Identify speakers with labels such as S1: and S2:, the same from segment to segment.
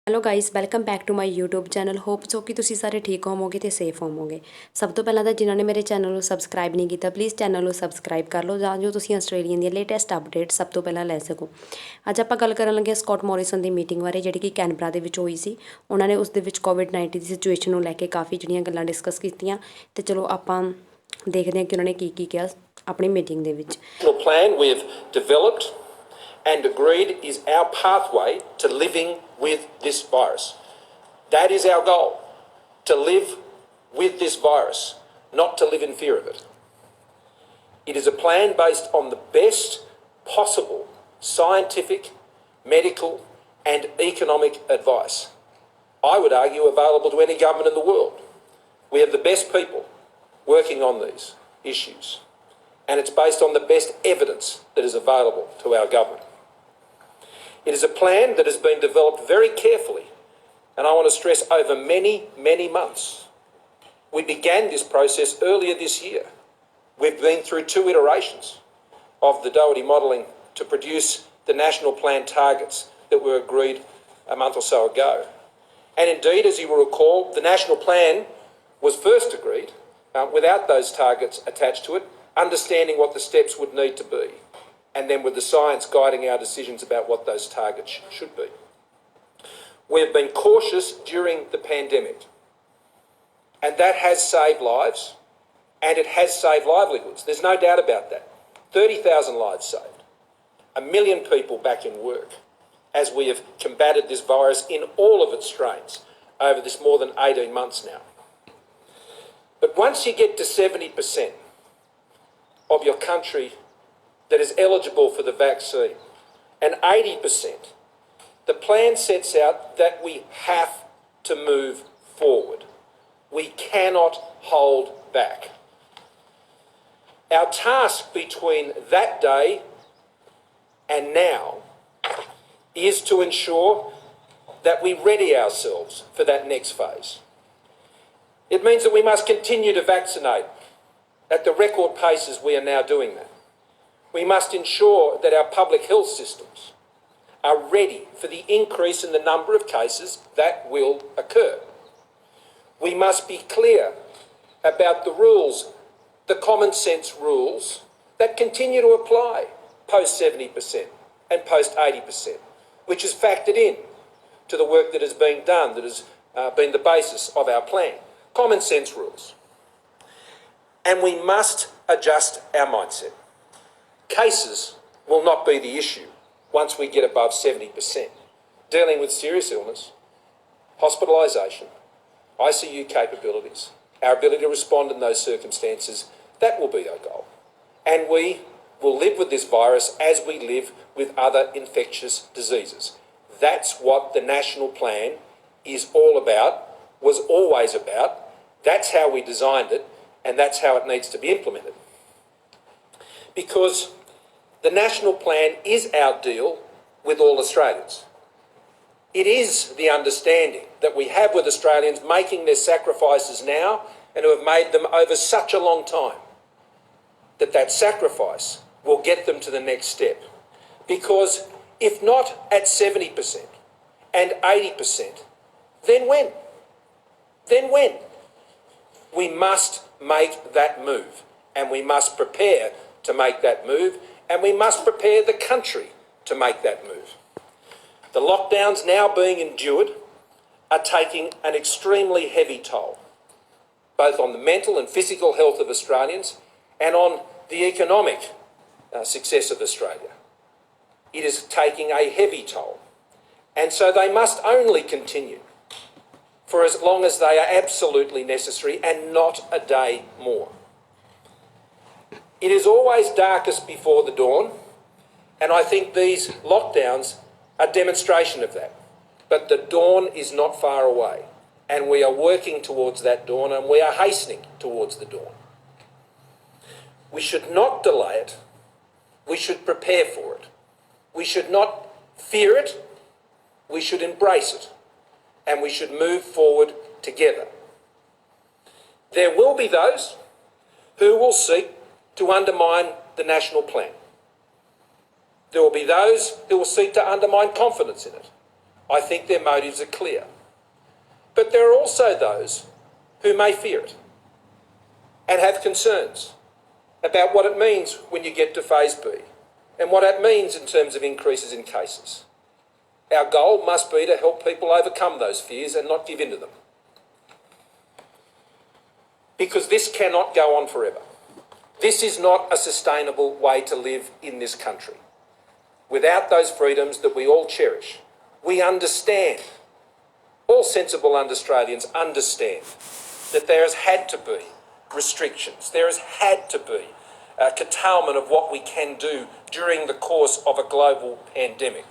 S1: Hello guys, welcome back to my YouTube channel. Hope so ਕਿ ਤੁਸੀਂ ਸਾਰੇ ਠੀਕ ਹੋਵੋਗੇ ਤੇ ਸੇਫ ਹੋਵੋਗੇ। ਸਭ ਤੋਂ ਪਹਿਲਾਂ ਤਾਂ ਜਿਨ੍ਹਾਂ ਨੇ ਮੇਰੇ ਚੈਨਲ ਨੂੰ ਸਬਸਕ੍ਰਾਈਬ ਨਹੀਂ ਕੀਤਾ, ਪਲੀਜ਼ ਚੈਨਲ ਨੂੰ ਸਬਸਕ੍ਰਾਈਬ ਕਰ ਲਓ ਤਾਂ ਜੋ ਤੁਸੀਂ ਆਸਟ੍ਰੇਲੀਆ ਦੀਆਂ ਲੇਟੈਸਟ ਅਪਡੇਟ ਸਭ ਤੋਂ ਪਹਿਲਾਂ ਲੈ ਸਕੋ। ਅੱਜ ਆਪਾਂ ਗੱਲ ਕਰਨ ਲੱਗੇ ਸਕਾਟ ਮੋਰਿਸਨ ਦੀ ਮੀਟਿੰਗ ਬਾਰੇ, ਜਿਹੜੀ ਕਿ ਕੈਨਬਰਾ ਦੇ ਵਿੱਚ ਹੋਈ ਸੀ। ਉਹਨਾਂ ਨੇ ਉਸ ਦੇ ਵਿੱਚ ਕੋਵਿਡ-19 ਦੀ ਸਿਚੁਏਸ਼ਨ ਨੂੰ ਲੈ ਕੇ ਕਾਫੀ ਜਿਹੜੀਆਂ ਗੱਲਾਂ ਡਿਸਕਸ ਕੀਤੀਆਂ ਤੇ ਚਲੋ ਆਪਾਂ ਦੇਖਦੇ ਹਾਂ ਕਿ ਉਹਨਾਂ ਨੇ ਕੀ ਕਿਹਾ ਆਪਣੀ ਮੀਟਿੰਗ ਦੇ ਵਿੱਚ।
S2: Plan we have developed and agreed is our pathway to living with this virus. That is our goal, to live with this virus, not to live in fear of it. It is a plan based on the best possible scientific, medical and economic advice. I would argue available to any government in the world. We have the best people working on these issues, and it's based on the best evidence that is available to our government. It is a plan that has been developed very carefully, and I want to stress over many, many months. We began this process earlier this year. We've been through 2 iterations of the Doherty modelling to produce the national plan targets that were agreed a month or so ago. And indeed, as you will recall, the national plan was first agreed without those targets attached to it, understanding what the steps would need to be, and then with the science guiding our decisions about what those targets should be. We have been cautious during the pandemic, and that has saved lives, and it has saved livelihoods. There's no doubt about that. 30,000 lives saved, 1 million people back in work, as we have combated this virus in all of its strains over this more than 18 months now. But once you get to 70% of your country that is eligible for the vaccine, and 80%, the plan sets out that we have to move forward. We cannot hold back. Our task between that day and now is to ensure that we ready ourselves for that next phase. It means that we must continue to vaccinate at the record paces we are now doing that. We must ensure that our public health systems are ready for the increase in the number of cases that will occur. We must be clear about the rules, the common sense rules that continue to apply post 70% and post 80%, which is factored in to the work that is being done, that has been the basis of our plan. Common sense rules. And we must adjust our mindset. Cases will not be the issue once we get above 70%. Dealing with serious illness, hospitalisation, ICU capabilities, our ability to respond in those circumstances, that will be our goal. And we will live with this virus as we live with other infectious diseases. That's what the national plan is all about, was always about. That's how we designed it, and that's how it needs to be implemented. Because the national plan is our deal with all Australians. It is the understanding that we have with Australians making their sacrifices now and who have made them over such a long time, that that sacrifice will get them to the next step. Because if not at 70% and 80%, then when? Then when? We must make that move, and we must prepare to make that move, and we must prepare the country to make that move. The lockdowns now being endured are taking an extremely heavy toll, both on the mental and physical health of Australians and on the economic success of Australia. It is taking a heavy toll, and so they must only continue for as long as they are absolutely necessary and not a day more. It is always darkest before the dawn, and I think these lockdowns are demonstration of that. But the dawn is not far away, and we are working towards that dawn, and we are hastening towards the dawn. We should not delay it. We should prepare for it. We should not fear it. We should embrace it, and we should move forward together. There will be those who will seek to undermine the national plan. There will be those who will seek to undermine confidence in it. I think their motives are clear. But there are also those who may fear it and have concerns about what it means when you get to phase B and what that means in terms of increases in cases. Our goal must be to help people overcome those fears and not give in to them. Because this cannot go on forever. This is not a sustainable way to live in this country. Without those freedoms that we all cherish, we understand, all sensible Australians understand, that there has had to be restrictions. There has had to be a curtailment of what we can do during the course of a global pandemic.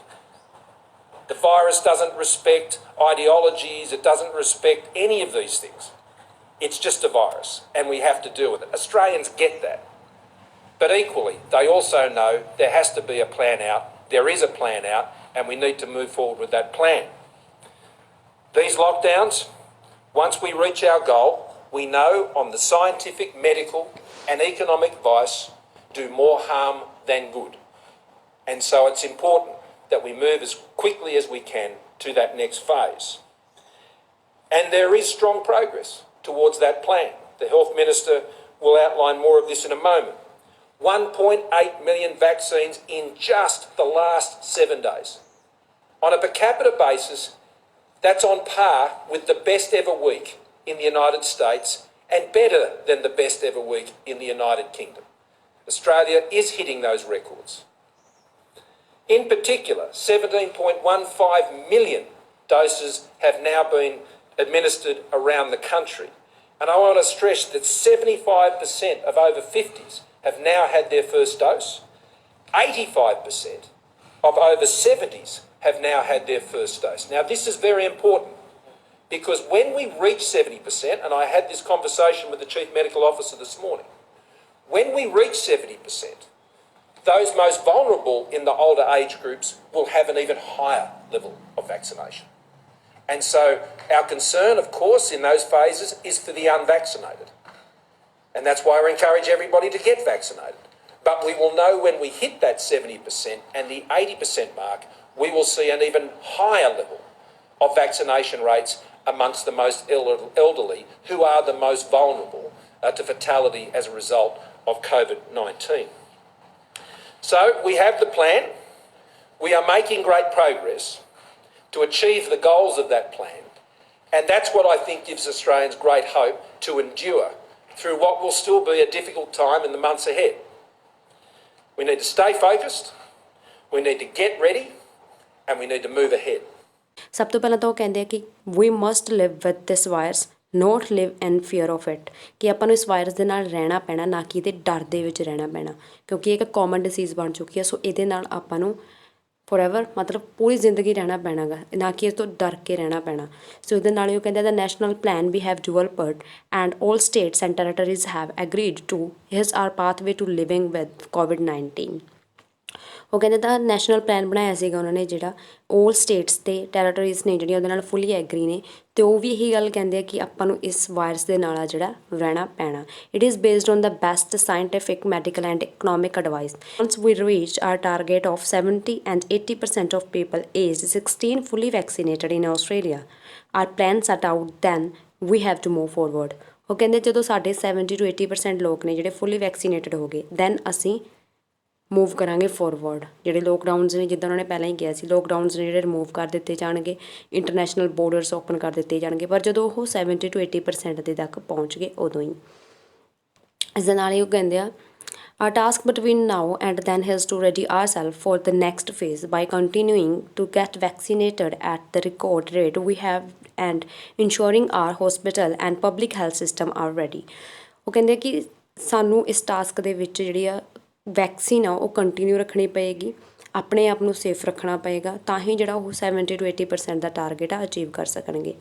S2: The virus doesn't respect ideologies, it doesn't respect any of these things. It's just a virus and we have to deal with it. Australians get that. But equally, they also know there has to be a plan out, there is a plan out, and we need to move forward with that plan. These lockdowns, once we reach our goal, we know on the scientific, medical and economic advice do more harm than good. And so it's important that we move as quickly as we can to that next phase. And there is strong progress towards that plan. The Health Minister will outline more of this in a moment. 1.8 million vaccines in just the last 7 days. On a per capita basis, that's on par with the best ever week in the United States and better than the best ever week in the United Kingdom. Australia is hitting those records. In particular, 17.15 million doses have now been administered around the country. And I want to stress that 75% of over 50s have now had their first dose. 85% of over 70s have now had their first dose. Now, this is very important because when we reach 70%, and I had this conversation with the Chief Medical Officer this morning, when we reach 70%, those most vulnerable in the older age groups will have an even higher level of vaccination. And so our concern, of course, in those phases is for the unvaccinated. And that's why we encourage everybody to get vaccinated. But we will know when we hit that 70% and the 80% mark, we will see an even higher level of vaccination rates amongst the most elderly, who are the most vulnerable to fatality as a result of COVID-19. So we have the plan. We are making great progress to achieve the goals of that plan. And that's what I think gives Australians great hope to endure through what will still be a difficult time in the months ahead. We need to stay focused, we need to get ready, and we need to move ahead.
S1: ਸਭ ਤੋਂ ਪਹਿਲਾਂ ਤਾਂ ਉਹ ਕਹਿੰਦੇ ਆ ਕਿ we must live with this virus, not live in fear of it, ਕਿ ਆਪਾਂ ਨੂੰ ਇਸ ਵਾਇਰਸ ਦੇ ਨਾਲ ਰਹਿਣਾ ਪੈਣਾ, ਨਾ ਕਿ ਇਹਦੇ ਡਰ ਦੇ ਵਿੱਚ ਰਹਿਣਾ ਪੈਣਾ, ਕਿਉਂਕਿ ਇਹ ਇੱਕ ਕਾਮਨ ਡਿਸੀਜ਼ ਬਣ ਚੁੱਕੀ ਹੈ। ਸੋ ਇਹਦੇ ਨਾਲ ਆਪਾਂ ਨੂੰ ਫੋਰਐਵਰ ਮਤਲਬ ਪੂਰੀ ਜ਼ਿੰਦਗੀ ਰਹਿਣਾ ਪੈਣਾ ਗਾ, ਨਾ ਕਿ ਇਸ ਤੋਂ ਡਰ ਕੇ ਰਹਿਣਾ ਪੈਣਾ। ਸੋ ਇਹਦੇ ਨਾਲ ਉਹ ਕਹਿੰਦੇ ਦਾ national plan we have dual part and all states and territories have agreed to his our pathway to living with ਕੋਵਿਡ-19। ਉਹ ਕਹਿੰਦੇ ਤਾਂ ਨੈਸ਼ਨਲ ਪਲਾਨ ਬਣਾਇਆ ਸੀਗਾ ਉਹਨਾਂ ਨੇ, ਜਿਹੜਾ 올 ਸਟੇਟਸ ਅਤੇ ਟੈਰੀਟਰੀਜ਼ ਨੇ ਜਿਹੜੀਆਂ ਉਹਦੇ ਨਾਲ ਫੁੱਲੀ ਐਗਰੀ ਨੇ, ਅਤੇ ਉਹ ਵੀ ਇਹੀ ਗੱਲ ਕਹਿੰਦੇ ਆ ਕਿ ਆਪਾਂ ਨੂੰ ਇਸ ਵਾਇਰਸ ਦੇ ਨਾਲ ਆ ਜਿਹੜਾ ਰਹਿਣਾ ਪੈਣਾ। It is based on the best scientific, medical and economic advice. Once we reach our target of 70 and 80% of people aged 16 fully vaccinated in Australia, our plan set out, then we have to move forward। ਉਹ ਕਹਿੰਦੇ ਜਦੋਂ ਸਾਡੇ 70 to 80% ਲੋਕ ਨੇ ਜਿਹੜੇ ਫੁੱਲੀ vaccinated ਹੋ ਗਏ, then ਅਸੀਂ ਮੂਵ ਕਰਾਂਗੇ ਫੋਰਵਰਡ। ਜਿਹੜੇ ਲੋਕਡਾਊਨਸ ਨੇ, ਜਿੱਦਾਂ ਉਹਨਾਂ ਨੇ ਪਹਿਲਾਂ ਹੀ ਕਿਹਾ ਸੀ, ਲੋਕਡਾਊਨਸ ਨੇ ਜਿਹੜੇ ਰਿਮੂਵ ਕਰ ਦਿੱਤੇ ਜਾਣਗੇ, ਇੰਟਰਨੈਸ਼ਨਲ ਬੋਰਡਰਸ ਓਪਨ ਕਰ ਦਿੱਤੇ ਜਾਣਗੇ। ਪਰ ਜਦੋਂ ਉਹ 70 to 80% ਦੇ ਤੱਕ ਪਹੁੰਚ ਗਏ ਉਦੋਂ ਹੀ। ਇਸ ਦੇ ਨਾਲ ਹੀ ਉਹ ਕਹਿੰਦੇ ਆ our task between now and then is to ready ourselves for the next phase by continuing to get vaccinated at the record rate we have and ensuring our hospital and public health system are ready। ਉਹ ਕਹਿੰਦੇ ਕਿ ਸਾਨੂੰ ਇਸ task ਦੇ ਵਿੱਚ ਜਿਹੜੀ ਆ vaccine ਆ ਉਹ ਕੰਟੀਨਿਊ ਰੱਖਣੀ ਪਏਗੀ, ਆਪਣੇ ਆਪ ਨੂੰ ਸੇਫ ਰੱਖਣਾ ਪਏਗਾ, ਤਾਂ ਹੀ ਜਿਹੜਾ ਉਹ 70 to 80% ਦਾ ਟਾਰਗੇਟ ਆ ਅਚੀਵ ਕਰ ਸਕਣਗੇ।